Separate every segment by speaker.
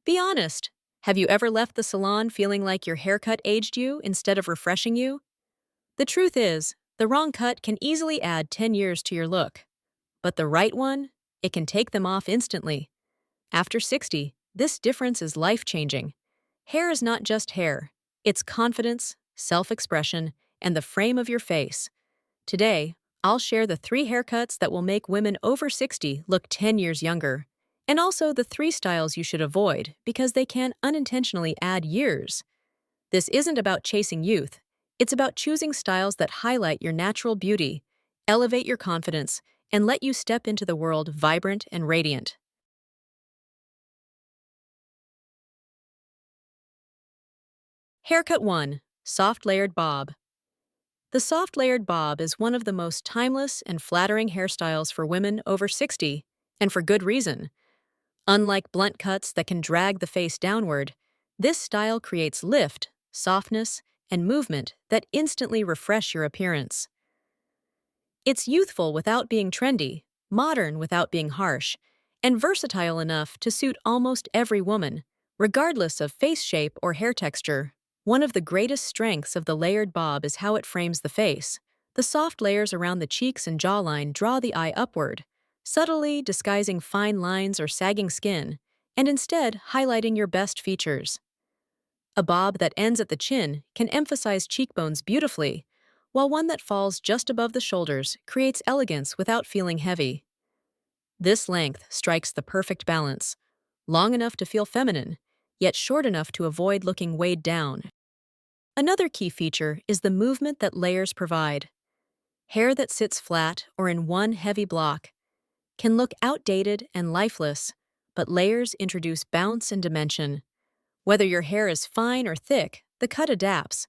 Speaker 1: Be honest. Have you ever left the salon feeling like your haircut aged you instead of refreshing you? The truth is, the wrong cut can easily add 10 years to your look. But the right one, it can take them off instantly. After 60, this difference is life-changing. Hair is not just hair. It's confidence, self-expression, and the frame of your face. Today, I'll share the 3 haircuts that will make women over 60 look 10 years younger, and also the 3 styles you should avoid because they can unintentionally add years. This isn't about chasing youth. It's about choosing styles that highlight your natural beauty, elevate your confidence, and let you step into the world vibrant and radiant. Haircut 1. Soft Layered Bob. The soft layered bob is one of the most timeless and flattering hairstyles for women over 60, and for good reason. Unlike blunt cuts that can drag the face downward, this style creates lift, softness, and movement that instantly refresh your appearance. It's youthful without being trendy, modern without being harsh, and versatile enough to suit almost every woman, regardless of face shape or hair texture. One of the greatest strengths of the layered bob is how it frames the face. The soft layers around the cheeks and jawline draw the eye upward, subtly disguising fine lines or sagging skin, and instead highlighting your best features. A bob that ends at the chin can emphasize cheekbones beautifully, while one that falls just above the shoulders creates elegance without feeling heavy. This length strikes the perfect balance, long enough to feel feminine, yet short enough to avoid looking weighed down. Another key feature is the movement that layers provide. Hair that sits flat or in one heavy block can look outdated and lifeless, but layers introduce bounce and dimension. Whether your hair is fine or thick, the cut adapts.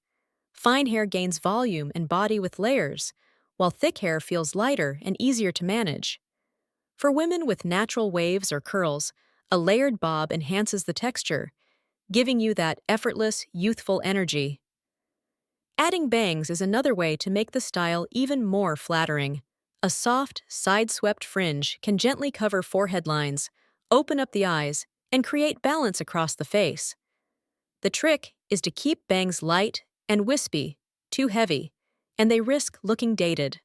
Speaker 1: Fine hair gains volume and body with layers, while thick hair feels lighter and easier to manage. For women with natural waves or curls, a layered bob enhances the texture, giving you that effortless, youthful energy. Adding bangs is another way to make the style even more flattering. A soft, side-swept fringe can gently cover forehead lines, open up the eyes, and create balance across the face. The trick is to keep bangs light and wispy, too heavy, and they risk looking dated.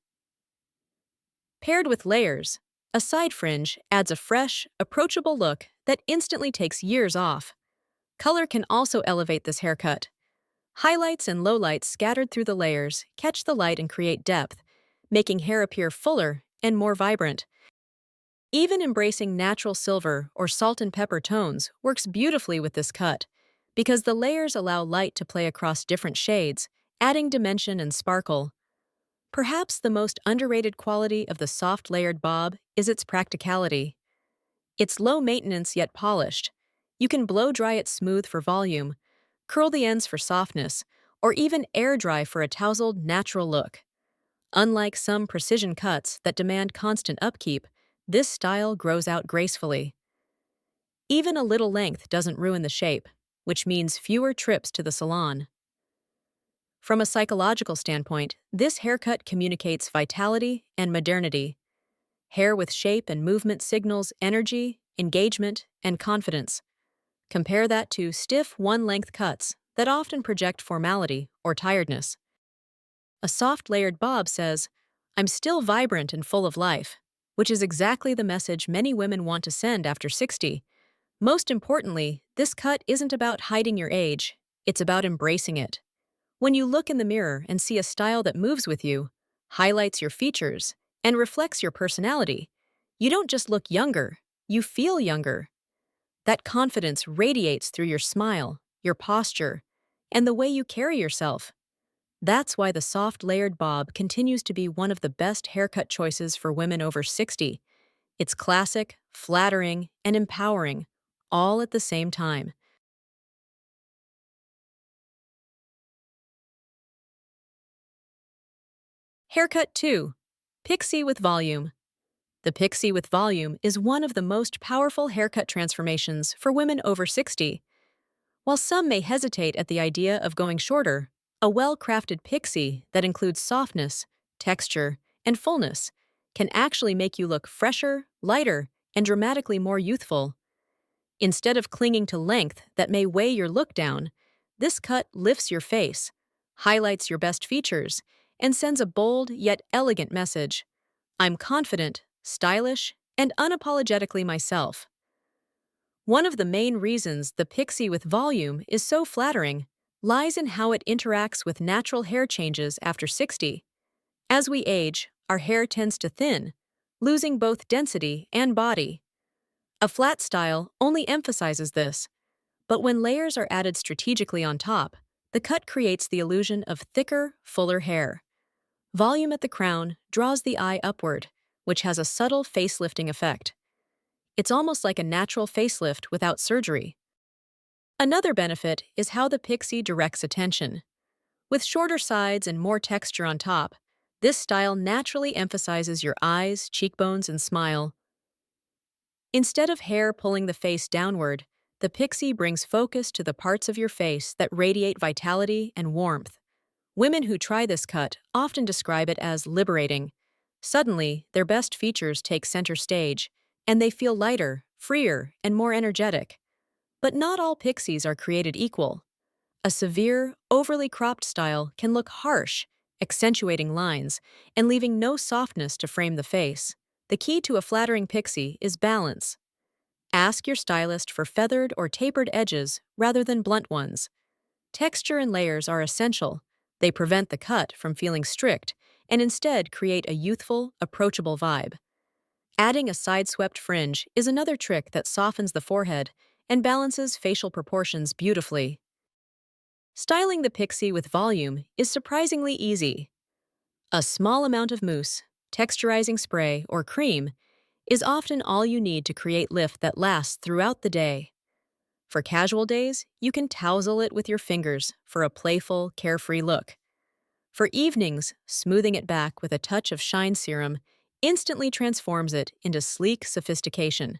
Speaker 1: Paired with layers, a side fringe adds a fresh, approachable look that instantly takes years off. Color can also elevate this haircut. Highlights and lowlights scattered through the layers catch the light and create depth, making hair appear fuller and more vibrant. Even embracing natural silver or salt and pepper tones works beautifully with this cut, because the layers allow light to play across different shades, adding dimension and sparkle. Perhaps the most underrated quality of the soft layered bob is its practicality. It's low maintenance yet polished. You can blow dry it smooth for volume, curl the ends for softness, or even air dry for a tousled, natural look. Unlike some precision cuts that demand constant upkeep, this style grows out gracefully. Even a little length doesn't ruin the shape, which means fewer trips to the salon. From a psychological standpoint, this haircut communicates vitality and modernity. Hair with shape and movement signals energy, engagement, and confidence. Compare that to stiff one-length cuts that often project formality or tiredness. A soft layered bob says, "I'm still vibrant and full of life," which is exactly the message many women want to send after 60. Most importantly, this cut isn't about hiding your age, it's about embracing it. When you look in the mirror and see a style that moves with you, highlights your features, and reflects your personality, you don't just look younger, you feel younger. That confidence radiates through your smile, your posture, and the way you carry yourself. That's why the soft layered bob continues to be one of the best haircut choices for women over 60. It's classic, flattering, and empowering, all at the same time. Haircut 2. Pixie with volume. The pixie with volume is one of the most powerful haircut transformations for women over 60. While some may hesitate at the idea of going shorter, a well-crafted pixie that includes softness, texture, and fullness can actually make you look fresher, lighter, and dramatically more youthful. Instead of clinging to length that may weigh your look down, this cut lifts your face, highlights your best features, and sends a bold yet elegant message. I'm confident, stylish, and unapologetically myself. One of the main reasons the pixie with volume is so flattering lies in how it interacts with natural hair changes after 60. As we age, our hair tends to thin, losing both density and body. A flat style only emphasizes this, but when layers are added strategically on top, the cut creates the illusion of thicker, fuller hair. Volume at the crown draws the eye upward, which has a subtle facelifting effect. It's almost like a natural facelift without surgery. Another benefit is how the pixie directs attention. With shorter sides and more texture on top, this style naturally emphasizes your eyes, cheekbones, and smile. Instead of hair pulling the face downward, the pixie brings focus to the parts of your face that radiate vitality and warmth. Women who try this cut often describe it as liberating. Suddenly, their best features take center stage, and they feel lighter, freer, and more energetic. But not all pixies are created equal. A severe, overly cropped style can look harsh, accentuating lines and leaving no softness to frame the face. The key to a flattering pixie is balance. Ask your stylist for feathered or tapered edges rather than blunt ones. Texture and layers are essential. They prevent the cut from feeling strict and instead create a youthful, approachable vibe. Adding a side-swept fringe is another trick that softens the forehead and balances facial proportions beautifully. Styling the pixie with volume is surprisingly easy. A small amount of mousse, texturizing spray, or cream is often all you need to create lift that lasts throughout the day. For casual days, you can tousle it with your fingers for a playful, carefree look. For evenings, smoothing it back with a touch of shine serum instantly transforms it into sleek sophistication.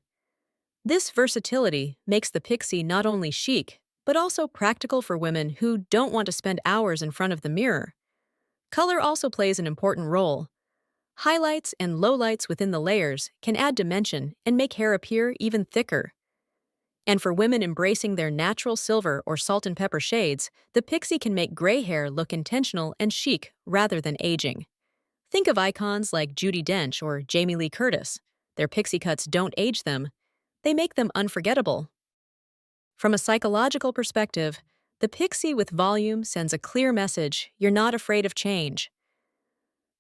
Speaker 1: This versatility makes the pixie not only chic, but also practical for women who don't want to spend hours in front of the mirror. Color also plays an important role. Highlights and lowlights within the layers can add dimension and make hair appear even thicker. And for women embracing their natural silver or salt and pepper shades, the pixie can make gray hair look intentional and chic rather than aging. Think of icons like Judi Dench or Jamie Lee Curtis. Their pixie cuts don't age them. They make them unforgettable. From a psychological perspective, the pixie with volume sends a clear message: you're not afraid of change.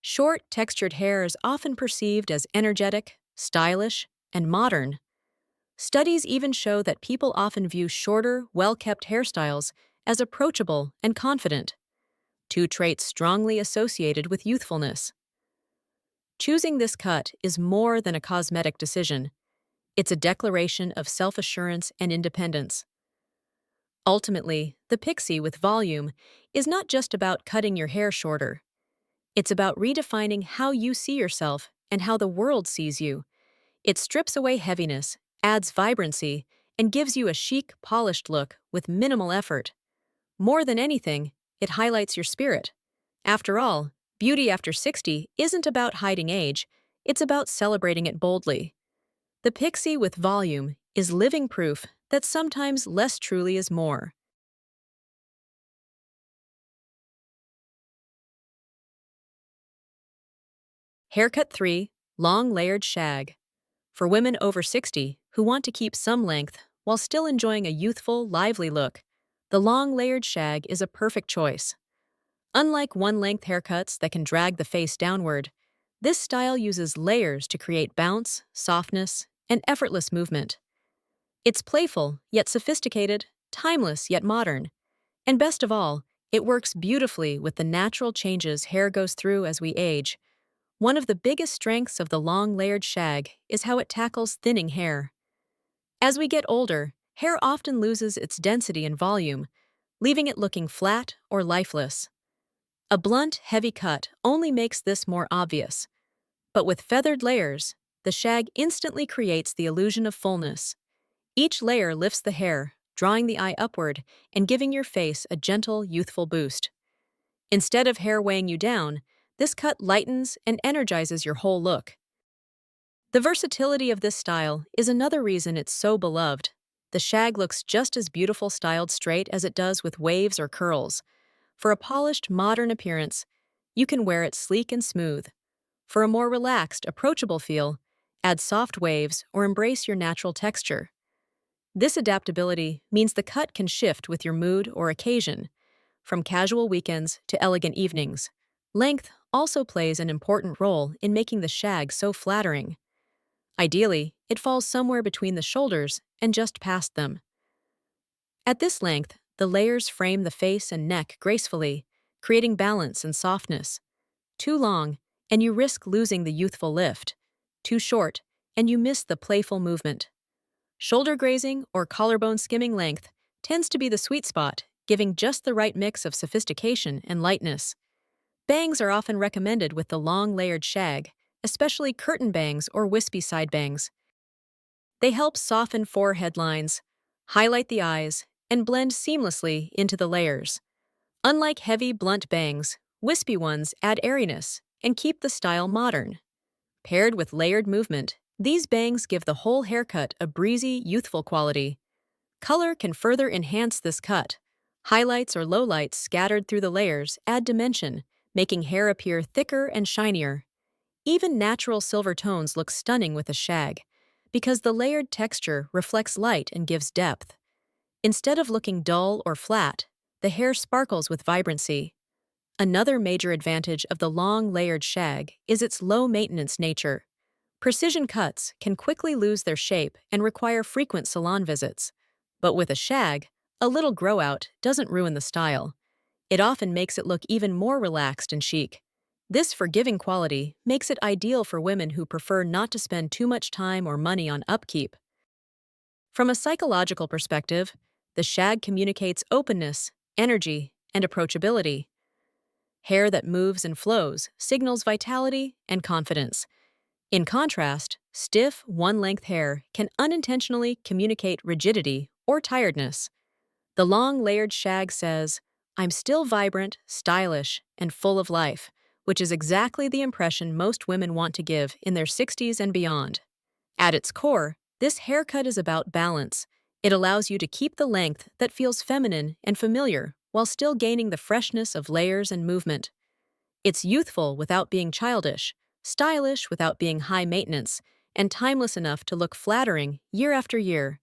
Speaker 1: Short, textured hair is often perceived as energetic, stylish, and modern. Studies even show that people often view shorter, well-kept hairstyles as approachable and confident, two traits strongly associated with youthfulness. Choosing this cut is more than a cosmetic decision. It's a declaration of self-assurance and independence. Ultimately, the pixie with volume is not just about cutting your hair shorter. It's about redefining how you see yourself and how the world sees you. It strips away heaviness, adds vibrancy, and gives you a chic, polished look with minimal effort. More than anything, it highlights your spirit. After all, beauty after 60 isn't about hiding age, it's about celebrating it boldly. The pixie with volume is living proof that sometimes less truly is more. Haircut 3. Long layered shag. For women over 60 who want to keep some length while still enjoying a youthful, lively look, the long layered shag is a perfect choice. Unlike one-length haircuts that can drag the face downward, this style uses layers to create bounce, softness, and effortless movement. It's playful yet sophisticated, timeless yet modern, and best of all, it works beautifully with the natural changes hair goes through as we age. One of the biggest strengths of the long layered shag is how it tackles thinning hair. As we get older, hair often loses its density and volume, leaving it looking flat or lifeless. A blunt, heavy cut only makes this more obvious. But with feathered layers, the shag instantly creates the illusion of fullness. Each layer lifts the hair, drawing the eye upward and giving your face a gentle, youthful boost. Instead of hair weighing you down, this cut lightens and energizes your whole look. The versatility of this style is another reason it's so beloved. the shag looks just as beautiful styled straight as it does with waves or curls. For a polished, modern appearance, you can wear it sleek and smooth. For a more relaxed, approachable feel, add soft waves or embrace your natural texture. This adaptability means the cut can shift with your mood or occasion, from casual weekends to elegant evenings. Length also plays an important role in making the shag so flattering. Ideally, it falls somewhere between the shoulders and just past them. At this length, the layers frame the face and neck gracefully, creating balance and softness. Too long, and you risk losing the youthful lift. Too short, and you miss the playful movement. Shoulder grazing or collarbone skimming length tends to be the sweet spot, giving just the right mix of sophistication and lightness. Bangs are often recommended with the long layered shag, especially curtain bangs or wispy side bangs. They help soften forehead lines, highlight the eyes, and blend seamlessly into the layers. Unlike heavy, blunt bangs, wispy ones add airiness and keep the style modern. Paired with layered movement, these bangs give the whole haircut a breezy, youthful quality. Color can further enhance this cut. Highlights or lowlights scattered through the layers add dimension, making hair appear thicker and shinier. Even natural silver tones look stunning with a shag, because the layered texture reflects light and gives depth. Instead of looking dull or flat, the hair sparkles with vibrancy. Another major advantage of the long layered shag is its low-maintenance nature. Precision cuts can quickly lose their shape and require frequent salon visits. But with a shag, a little grow-out doesn't ruin the style. It often makes it look even more relaxed and chic. This forgiving quality makes it ideal for women who prefer not to spend too much time or money on upkeep. From a psychological perspective, the shag communicates openness, energy, and approachability. Hair that moves and flows signals vitality and confidence. In contrast, stiff, one-length hair can unintentionally communicate rigidity or tiredness. The long layered shag says, "I'm still vibrant, stylish, and full of life," which is exactly the impression most women want to give in their 60s and beyond. At its core, this haircut is about balance. It allows you to keep the length that feels feminine and familiar while still gaining the freshness of layers and movement. It's youthful without being childish, stylish without being high maintenance, and timeless enough to look flattering year after year.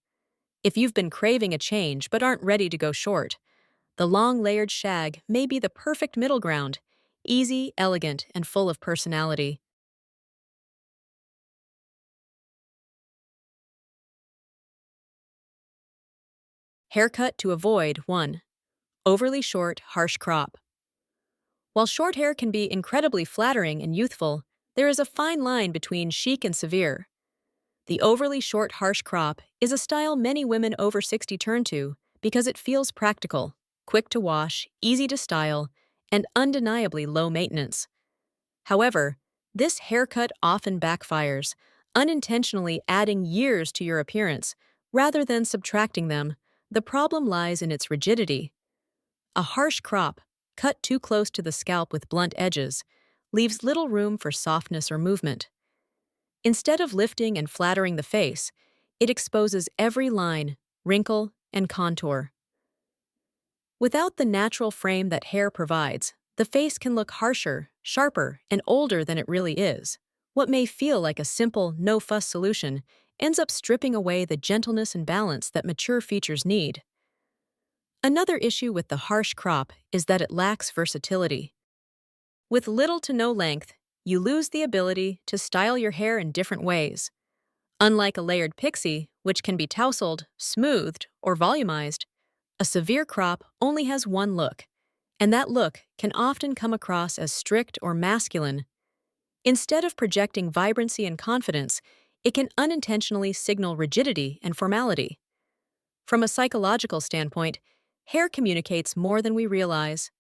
Speaker 1: If you've been craving a change but aren't ready to go short, the long layered shag may be the perfect middle ground, easy, elegant, and full of personality. Haircut to avoid 1. Overly short, harsh crop. While short hair can be incredibly flattering and youthful, there is a fine line between chic and severe. The overly short, harsh crop is a style many women over 60 turn to because it feels practical, quick to wash, easy to style, and undeniably low maintenance. However, this haircut often backfires, unintentionally adding years to your appearance rather than subtracting them. The problem lies in its rigidity. A harsh crop, cut too close to the scalp with blunt edges, leaves little room for softness or movement. Instead of lifting and flattering the face, it exposes every line, wrinkle, and contour. Without the natural frame that hair provides, the face can look harsher, sharper, and older than it really is. What may feel like a simple, no-fuss solution ends up stripping away the gentleness and balance that mature features need. Another issue with the harsh crop is that it lacks versatility. With little to no length, you lose the ability to style your hair in different ways. Unlike a layered pixie, which can be tousled, smoothed, or volumized, a severe crop only has one look, and that look can often come across as strict or masculine. Instead of projecting vibrancy and confidence, it can unintentionally signal rigidity and formality. From a psychological standpoint, hair communicates more than we realize.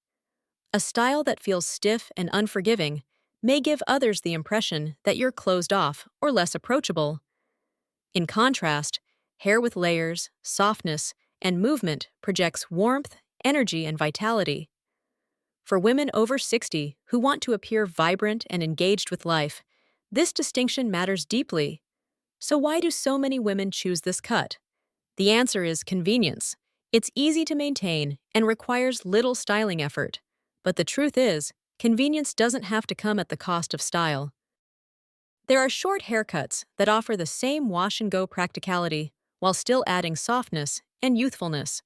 Speaker 1: A style that feels stiff and unforgiving may give others the impression that you're closed off or less approachable. In contrast, hair with layers, softness, and movement projects warmth, energy, and vitality. For women over 60 who want to appear vibrant and engaged with life, this distinction matters deeply. So why do so many women choose this cut? The answer is convenience. It's easy to maintain and requires little styling effort. But the truth is, convenience doesn't have to come at the cost of style. There are short haircuts that offer the same wash and go practicality while still adding softness and youthfulness.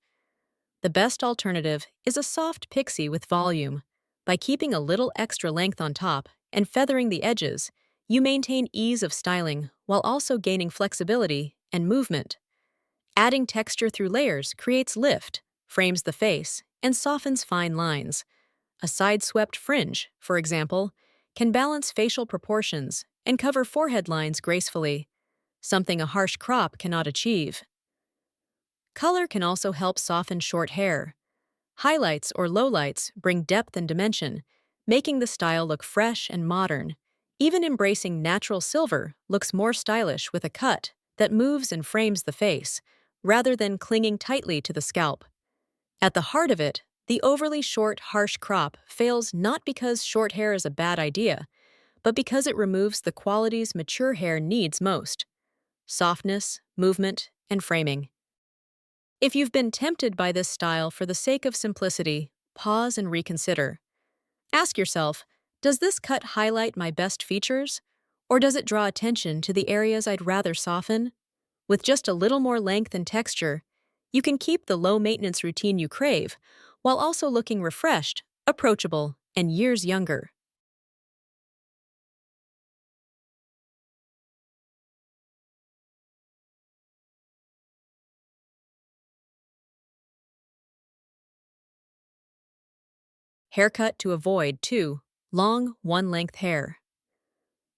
Speaker 1: The best alternative is a soft pixie with volume. By keeping a little extra length on top and feathering the edges, you maintain ease of styling while also gaining flexibility and movement. Adding texture through layers creates lift, frames the face, and softens fine lines. A side-swept fringe, for example, can balance facial proportions and cover forehead lines gracefully, something a harsh crop cannot achieve. Color can also help soften short hair. Highlights or lowlights bring depth and dimension, making the style look fresh and modern. Even embracing natural silver looks more stylish with a cut that moves and frames the face, rather than clinging tightly to the scalp. At the heart of it, the overly short, harsh crop fails not because short hair is a bad idea, but because it removes the qualities mature hair needs most: softness, movement, and framing. If you've been tempted by this style for the sake of simplicity, pause and reconsider. Ask yourself, does this cut highlight my best features? Or does it draw attention to the areas I'd rather soften? With just a little more length and texture, you can keep the low-maintenance routine you crave, while also looking refreshed, approachable, and years younger. Haircut to avoid, too: long, one-length hair.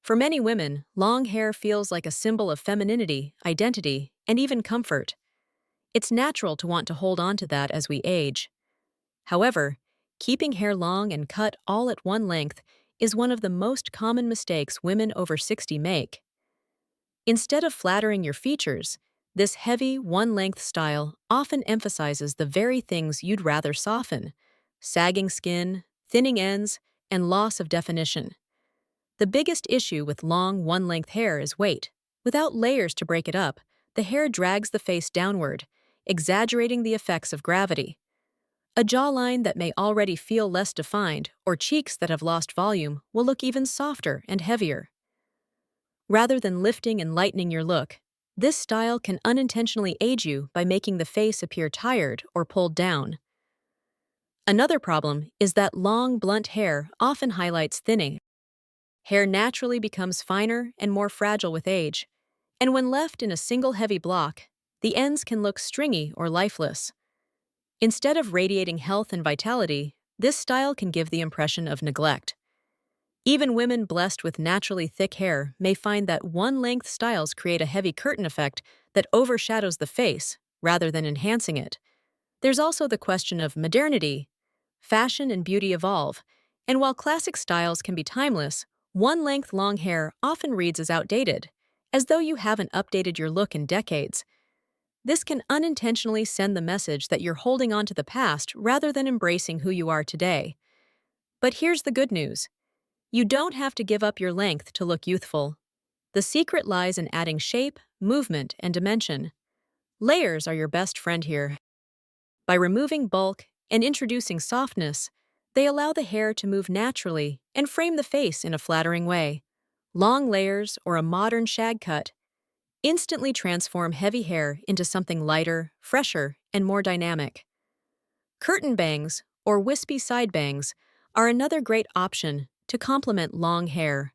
Speaker 1: For many women, long hair feels like a symbol of femininity, identity, and even comfort. It's natural to want to hold on to that as we age. However, keeping hair long and cut all at one length is one of the most common mistakes women over 60 make. Instead of flattering your features, this heavy, one-length style often emphasizes the very things you'd rather soften: sagging skin, thinning ends, and loss of definition. The biggest issue with long, one-length hair is weight. Without layers to break it up, the hair drags the face downward, exaggerating the effects of gravity. A jawline that may already feel less defined or cheeks that have lost volume will look even softer and heavier. Rather than lifting and lightening your look, this style can unintentionally age you by making the face appear tired or pulled down. Another problem is that long, blunt hair often highlights thinning. Hair naturally becomes finer and more fragile with age, and when left in a single heavy block, the ends can look stringy or lifeless. Instead of radiating health and vitality, this style can give the impression of neglect. Even women blessed with naturally thick hair may find that one-length styles create a heavy curtain effect that overshadows the face rather than enhancing it. There's also the question of modernity. Fashion and beauty evolve, and while classic styles can be timeless, one-length long hair often reads as outdated, as though you haven't updated your look in decades. This can unintentionally send the message that you're holding on to the past rather than embracing who you are today. But here's the good news: you don't have to give up your length to look youthful. The secret lies in adding shape, movement, and dimension. Layers are your best friend here. By removing bulk and introducing softness, they allow the hair to move naturally and frame the face in a flattering way. Long layers or a modern shag cut instantly transform heavy hair into something lighter, fresher, and more dynamic. Curtain bangs, or wispy side bangs, are another great option to complement long hair.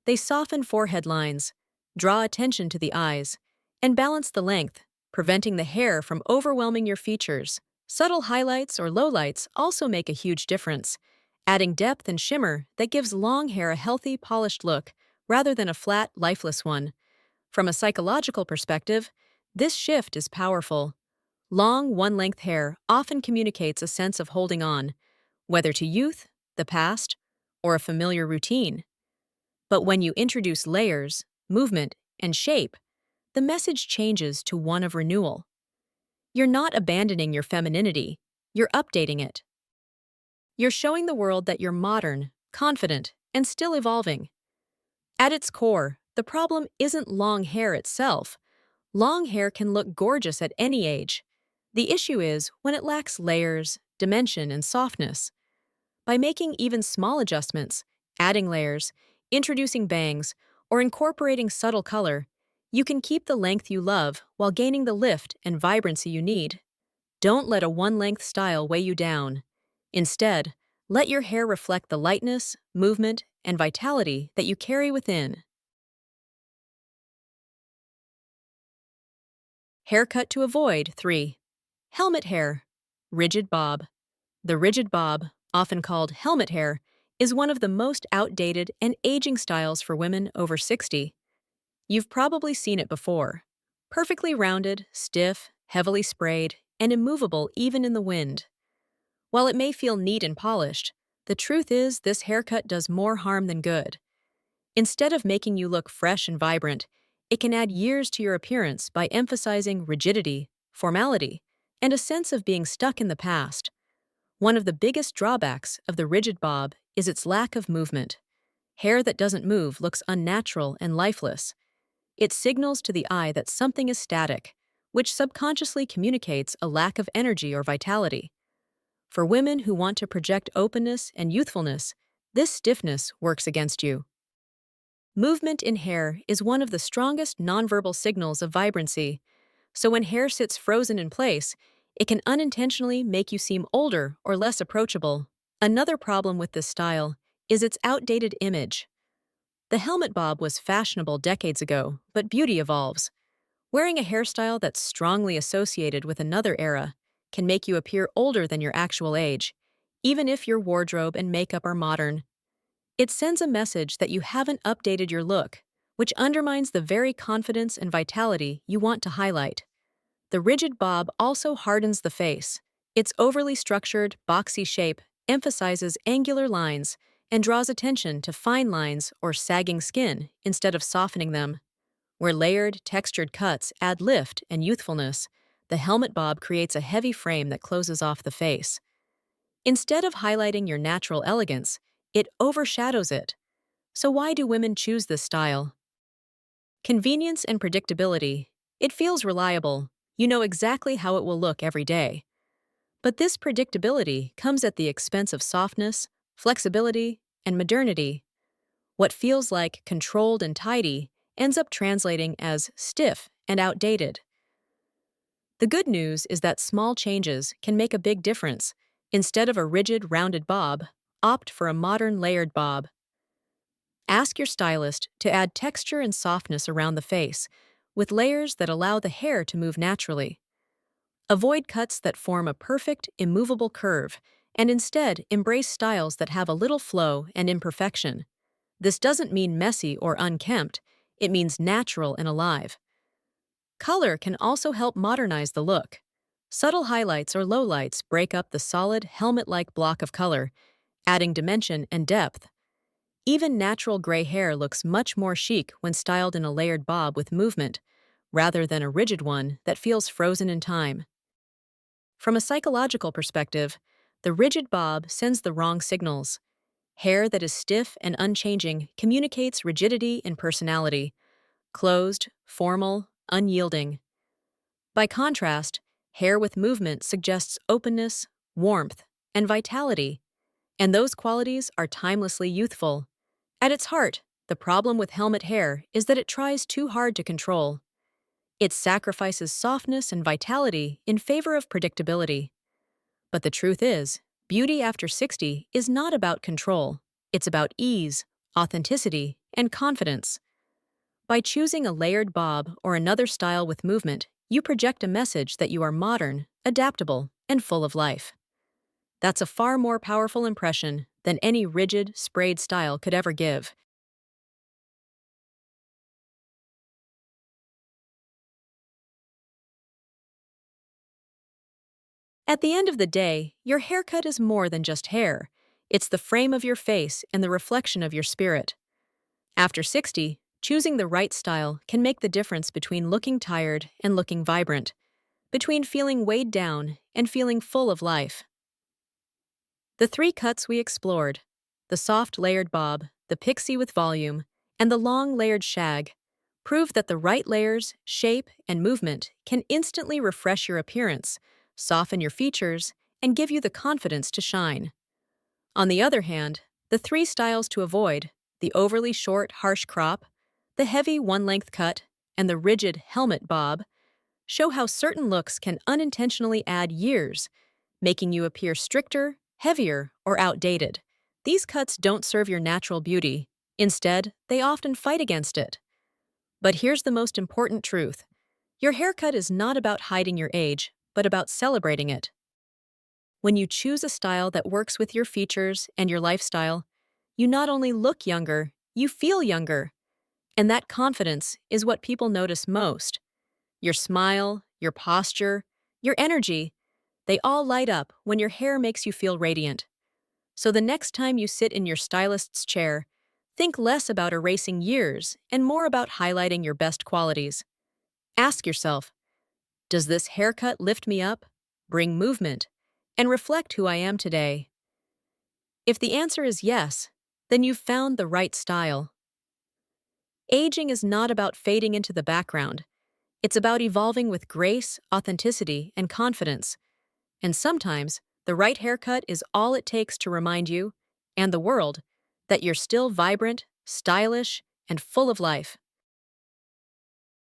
Speaker 1: They soften forehead lines, draw attention to the eyes, and balance the length, preventing the hair from overwhelming your features. Subtle highlights or lowlights also make a huge difference, adding depth and shimmer that gives long hair a healthy, polished look rather than a flat, lifeless one. From a psychological perspective, this shift is powerful. Long, one-length hair often communicates a sense of holding on, whether to youth, the past, or a familiar routine. But when you introduce layers, movement, and shape, the message changes to one of renewal. You're not abandoning your femininity, you're updating it. You're showing the world that you're modern, confident, and still evolving. At its core, the problem isn't long hair itself. Long hair can look gorgeous at any age. The issue is when it lacks layers, dimension, and softness. By making even small adjustments, adding layers, introducing bangs, or incorporating subtle color, you can keep the length you love while gaining the lift and vibrancy you need. Don't let a one-length style weigh you down. Instead, let your hair reflect the lightness, movement, and vitality that you carry within. Haircut to avoid 3. Helmet hair. Rigid bob. The rigid bob, often called helmet hair, is one of the most outdated and aging styles for women over 60. You've probably seen it before. Perfectly rounded, stiff, heavily sprayed, and immovable even in the wind. While it may feel neat and polished, the truth is this haircut does more harm than good. Instead of making you look fresh and vibrant, it can add years to your appearance by emphasizing rigidity, formality, and a sense of being stuck in the past. One of the biggest drawbacks of the rigid bob is its lack of movement. Hair that doesn't move looks unnatural and lifeless. It signals to the eye that something is static, which subconsciously communicates a lack of energy or vitality. For women who want to project openness and youthfulness, this stiffness works against you. Movement in hair is one of the strongest nonverbal signals of vibrancy, so when hair sits frozen in place, it can unintentionally make you seem older or less approachable. Another problem with this style is its outdated image. The helmet bob was fashionable decades ago, but beauty evolves. Wearing a hairstyle that's strongly associated with another era can make you appear older than your actual age, even if your wardrobe and makeup are modern. It sends a message that you haven't updated your look, which undermines the very confidence and vitality you want to highlight. The rigid bob also hardens the face. Its overly structured, boxy shape emphasizes angular lines and draws attention to fine lines or sagging skin instead of softening them. Where layered, textured cuts add lift and youthfulness, the helmet bob creates a heavy frame that closes off the face. Instead of highlighting your natural elegance, it overshadows it. So why do women choose this style? Convenience and predictability. It feels reliable. You know exactly how it will look every day. But this predictability comes at the expense of softness, flexibility, and modernity. What feels like controlled and tidy ends up translating as stiff and outdated. The good news is that small changes can make a big difference. Instead of a rigid, rounded bob, opt for a modern layered bob. Ask your stylist to add texture and softness around the face, with layers that allow the hair to move naturally. Avoid cuts that form a perfect, immovable curve, and instead embrace styles that have a little flow and imperfection. This doesn't mean messy or unkempt, it means natural and alive. Color can also help modernize the look. Subtle highlights or lowlights break up the solid, helmet-like block of color, adding dimension and depth. Even natural gray hair looks much more chic when styled in a layered bob with movement, rather than a rigid one that feels frozen in time. From a psychological perspective, the rigid bob sends the wrong signals. Hair that is stiff and unchanging communicates rigidity and personality, closed, formal, unyielding. By contrast, hair with movement suggests openness, warmth, and vitality, and those qualities are timelessly youthful. At its heart, the problem with helmet hair is that it tries too hard to control. It sacrifices softness and vitality in favor of predictability. But the truth is, beauty after 60 is not about control. It's about ease, authenticity, and confidence. By choosing a layered bob or another style with movement, you project a message that you are modern, adaptable, and full of life. That's a far more powerful impression than any rigid, sprayed style could ever give. At the end of the day, your haircut is more than just hair. It's the frame of your face and the reflection of your spirit. After 60, choosing the right style can make the difference between looking tired and looking vibrant, between feeling weighed down and feeling full of life. The three cuts we explored, the soft layered bob, the pixie with volume, and the long layered shag, Prove that the right layers, shape, and movement can instantly refresh your appearance, soften your features, and give you the confidence to shine. On the other hand, the three styles to avoid, the overly short, harsh crop, the heavy one-length cut, and the rigid helmet bob, show how certain looks can unintentionally add years, making you appear stricter, heavier, or outdated. These cuts don't serve your natural beauty. Instead, they often fight against it. But here's the most important truth. Your haircut is not about hiding your age, but about celebrating it. When you choose a style that works with your features and your lifestyle, you not only look younger, you feel younger. And that confidence is what people notice most. Your smile, your posture, your energy, they all light up when your hair makes you feel radiant. So the next time you sit in your stylist's chair, think less about erasing years and more about highlighting your best qualities. Ask yourself, does this haircut lift me up, bring movement, and reflect who I am today? If the answer is yes, then you've found the right style. Aging is not about fading into the background. It's about evolving with grace, authenticity, and confidence. And sometimes, the right haircut is all it takes to remind you, and the world, that you're still vibrant, stylish, and full of life.